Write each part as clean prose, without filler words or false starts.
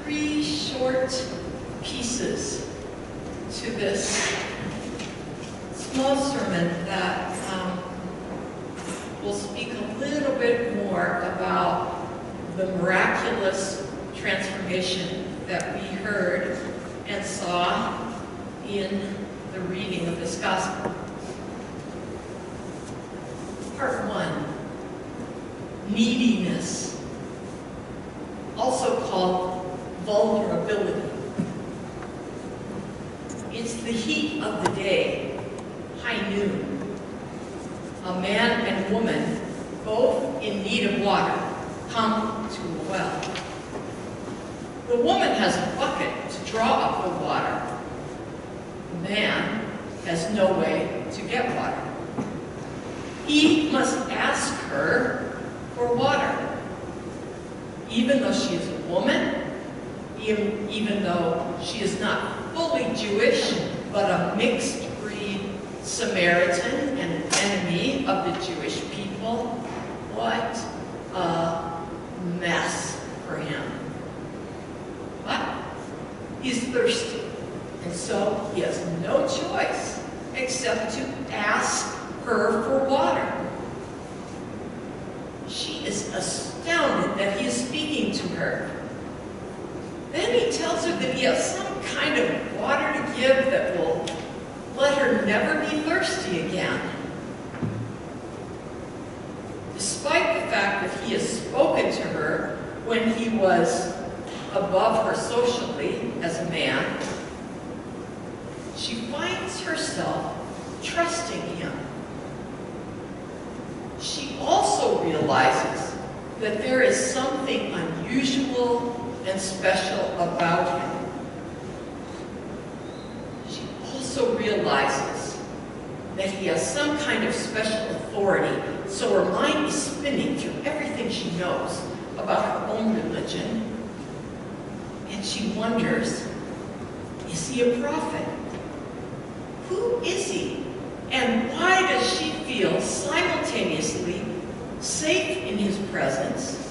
three short pieces to this small sermon that will speak a little bit more about the miraculous transformation that we heard and saw in the reading of this gospel. Part 1, neediness, also called vulnerability. It's the heat of the day, high noon. A man and woman, both in need of water, come to a well. The woman has a bucket to draw up the water. The man has no way to get water. He must ask her for water. Even though she is a woman, even though she is not fully Jewish, but a mixed breed Samaritan and an enemy of the Jewish people, what a mess for him. But he's thirsty, and so he has no choice except to ask her for water. She is astounded that he is speaking to her. Then he tells her that he has some kind of water to give that will let her never be thirsty again. Despite the fact that he has spoken to her when he was above her socially as a man, she finds herself trusting him. She also realizes that there is something unusual and special about him. She also realizes that he has some kind of special authority, so her mind is spinning through everything she knows about her own religion, and she wonders, is he a prophet? Who is he? And why does she feel simultaneously safe in his presence,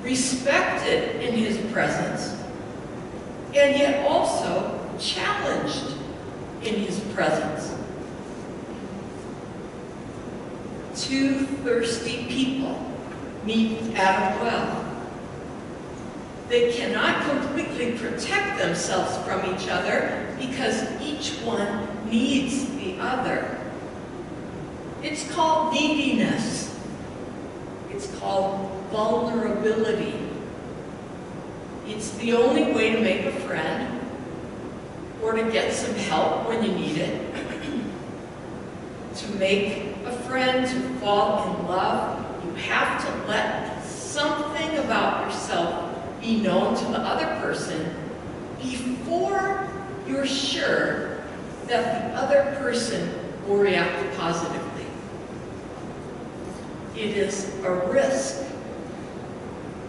respected in his presence, and yet also challenged in his presence? Two thirsty people meet at a well. They cannot completely protect themselves from each other because each one needs the other. It's called neediness. It's called vulnerability. It's the only way to make a friend or to get some help when you need it. To make a friend, to fall in love, you have to let something about yourself be known to the other person before you're sure that the other person will react positively. It is a risk.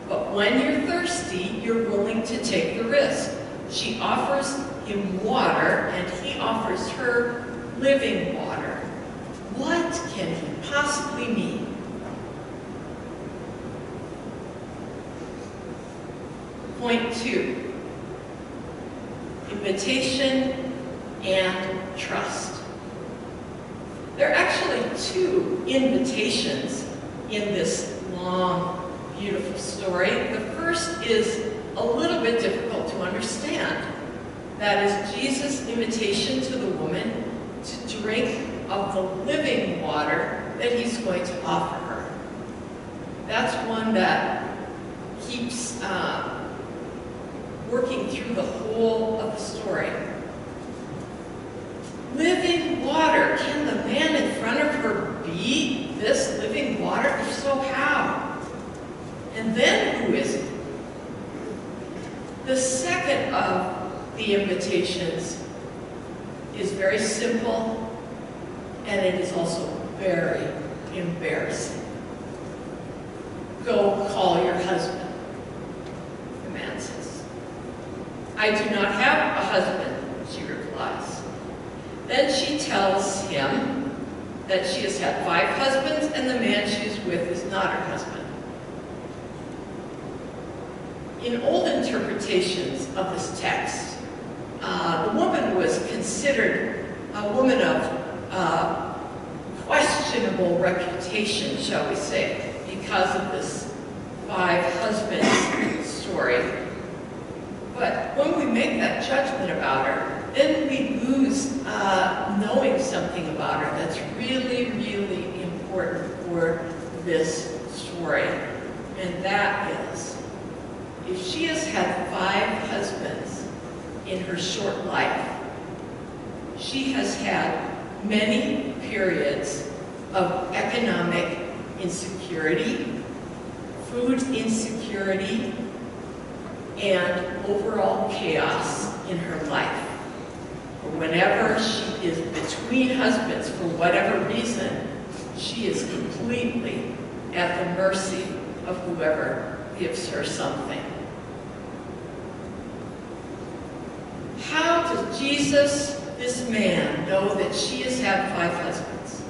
But when you're thirsty, you're willing to take the risk. She offers him water, and he offers her living water. What can he possibly mean? Point 2, invitation and trust. There are actually 2 invitations in this long, beautiful story. The first is a little bit difficult to understand. That is Jesus' invitation to the woman to drink of the living water that he's going to offer her. That's one that keeps working through the whole of the story. Living water. Can the man in front of her be this living water? If so, how? And then who is it? The second of the invitations is very simple, and it is also very embarrassing. Go call your husband, the man says. I do not have a husband, she replies. Then she tells him that she has had 5 husbands and the man she's with is not her husband. In old interpretations of this text, the woman was considered a woman of questionable reputation, shall we say, because of this 5 husbands story. But when we make that judgment about her, then we lose knowing something about her that's really, really important for this story. And that is, if she has had 5 husbands in her short life, she has had many periods of economic insecurity, food insecurity, and overall chaos in her life. Whenever she is between husbands, for whatever reason, she is completely at the mercy of whoever gives her something. How does Jesus, this man, know that she has had 5 husbands?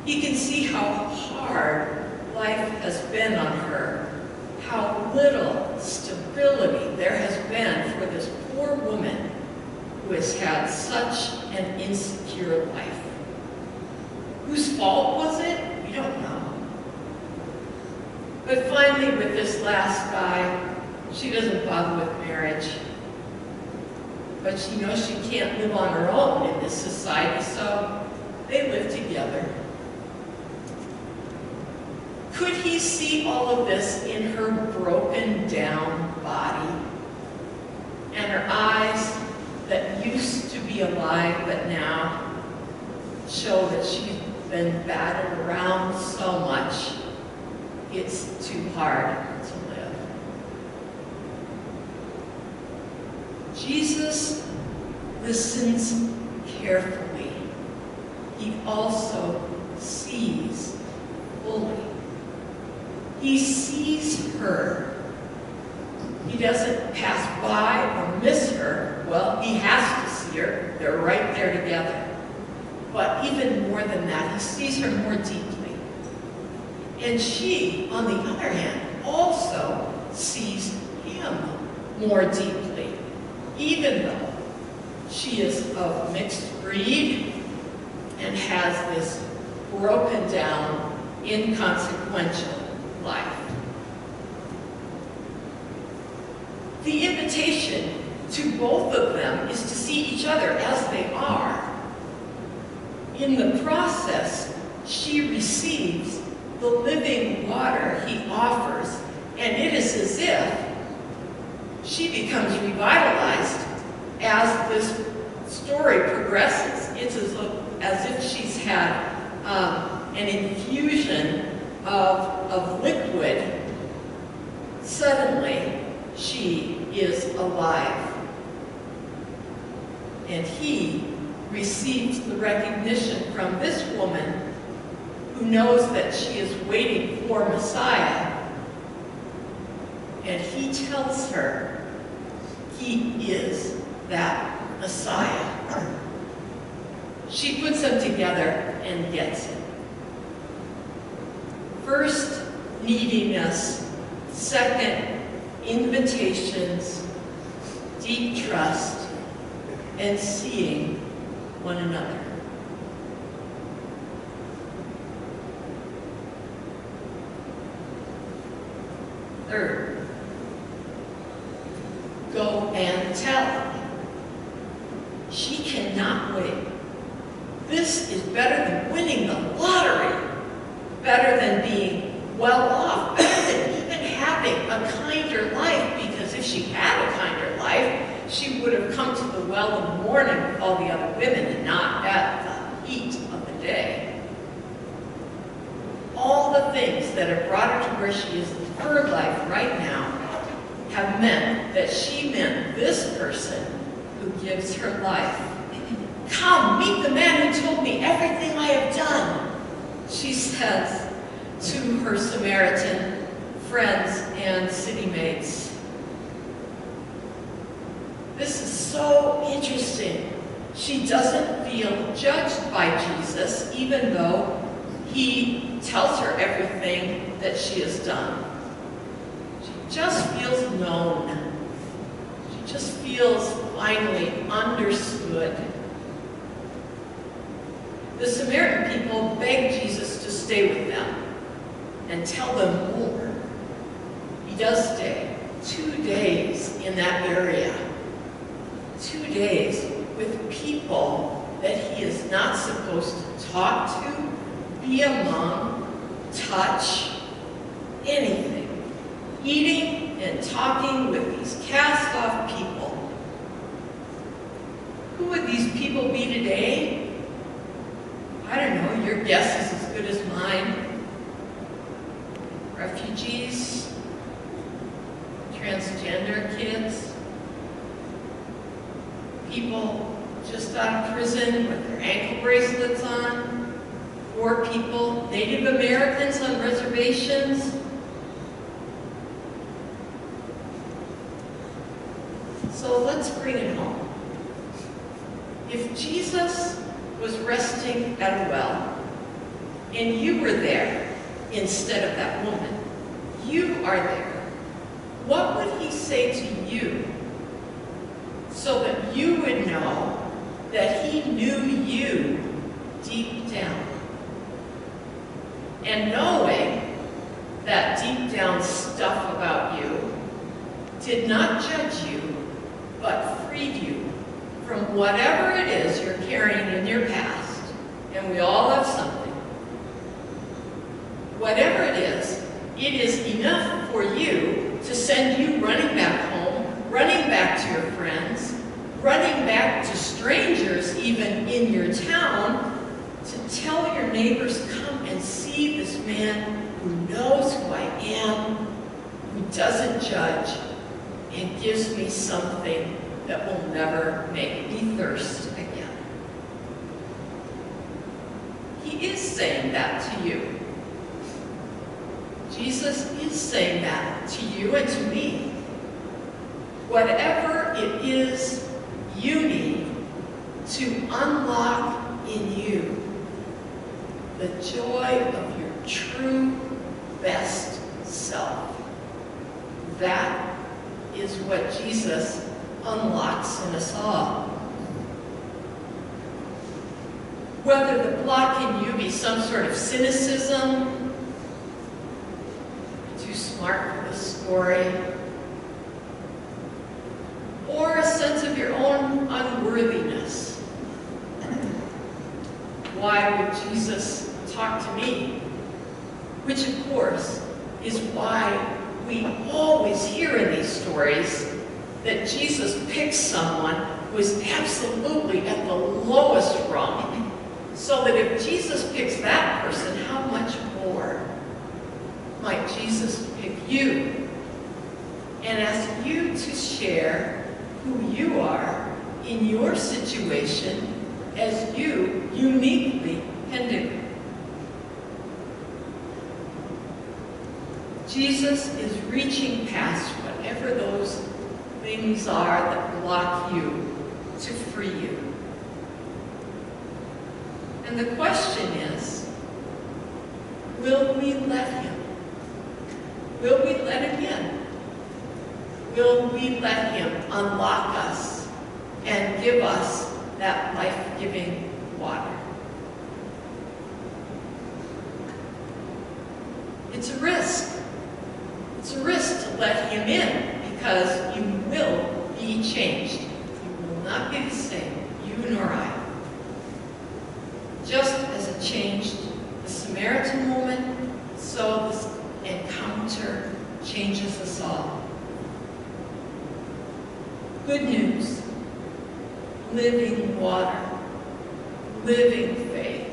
He can see how hard life has been on her, how little stability there has been for this poor woman who has had such an insecure life. Whose fault was it? We don't know. But finally, with this last guy, she doesn't bother with marriage. But she knows she can't live on her own in this society, so they live together. Could he see all of this in her broken down body? And her eyes that used to be alive but now show that she's been battered around so much, it's too hard to live. Jesus listens carefully. He also sees fully. He sees her. He doesn't pass by or miss her. Well, he has to see her. They're right there together. But even more than that, he sees her more deeply. And she, on the other hand, also sees him more deeply, even though she is of mixed breed and has this broken down, inconsequential life. The invitation to both of them is to see each other as they are. In the process, she receives the living water he offers, and it is as if she becomes revitalized as this story progresses. It's as if she's had an infusion of liquid. Suddenly, she is alive. And he receives the recognition from this woman who knows that she is waiting for Messiah. And he tells her he is that Messiah. She puts them together and gets it. First, neediness. Second, invitations. Deep trust. And seeing one another. Third, go and tell. She cannot wait. This is better than winning the lottery, better than being well off, better than even having a kinder life, because if she had a kinder life, she would have come to the well in the morning with all the other women and not at the heat of the day. All the things that have brought her to where she is in her life right now have meant that she meant this person who gives her life. Come, meet the man who told me everything I have done, she says to her Samaritan friends and city mates. This is so interesting. She doesn't feel judged by Jesus, even though he tells her everything that she has done. just feels known. She just feels finally understood. The Samaritan people begged Jesus to stay with them and tell them more. He does stay 2 days in that area. 2 days with people that he is not supposed to talk to, be among, touch, anything. Eating and talking with these cast-off people. Who would these people be today? I don't know, your guess is as good as mine. Refugees, transgender kids, people just out of prison with their ankle bracelets on, poor people, Native Americans on reservations. So let's bring it home. If Jesus was resting at a well, and you were there instead of that woman, you are there, what would he say to you so that you would know that he knew you deep down? And knowing that deep down stuff about you did not judge you, but freed you from whatever it is you're carrying in your past, and we all have something. Whatever it is enough for you to send you running back home, running back to your friends, running back to strangers even in your town, to tell your neighbors, come and see this man who knows who I am, who doesn't judge, and gives me something that will never make me thirst again. He is saying that to you. Jesus is saying that to you and to me. Whatever it is you need to unlock in you the joy of your true best self. That is what Jesus unlocks in us all. Whether the block in you be some sort of cynicism, too smart for this story, or a sense of your own unworthiness. Why would Jesus talk to me? Which, of course, is why we always hear in these stories that Jesus picks someone who is absolutely at the lowest rung, so that if Jesus picks that person, how much more might Jesus pick you and ask you to share who you are in your situation as you uniquely can do. Jesus is reaching past whatever those things are that block you to free you. And the question is, will we let him? Will we let him in? Will we let him unlock us and give us that life-giving water? It's a risk. It's a risk to let him in, because you will be changed. You will not be the same, you nor I. Just as it changed the Samaritan woman, so this encounter changes us all. Good news, living water, living faith,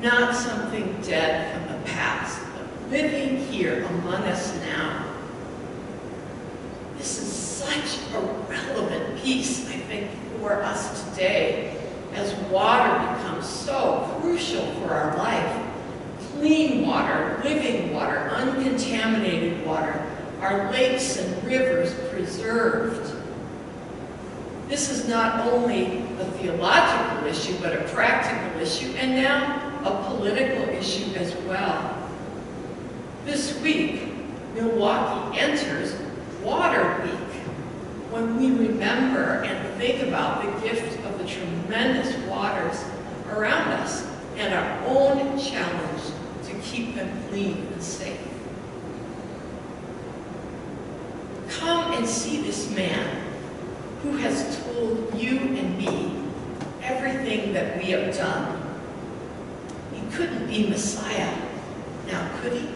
not something dead from the past, but living here among us now. This is such a relevant piece, I think, for us today, as water becomes so crucial for our life. Clean water, living water, uncontaminated water, our lakes and rivers preserved. This is not only a theological issue, but a practical issue, and now a political issue as well. This week, Milwaukee enters Water Week when we remember and think about the gift of the tremendous waters around us and our own challenge to keep them clean and safe. Come and see this man who has told you and me everything that we have done. He couldn't be Messiah now, could he?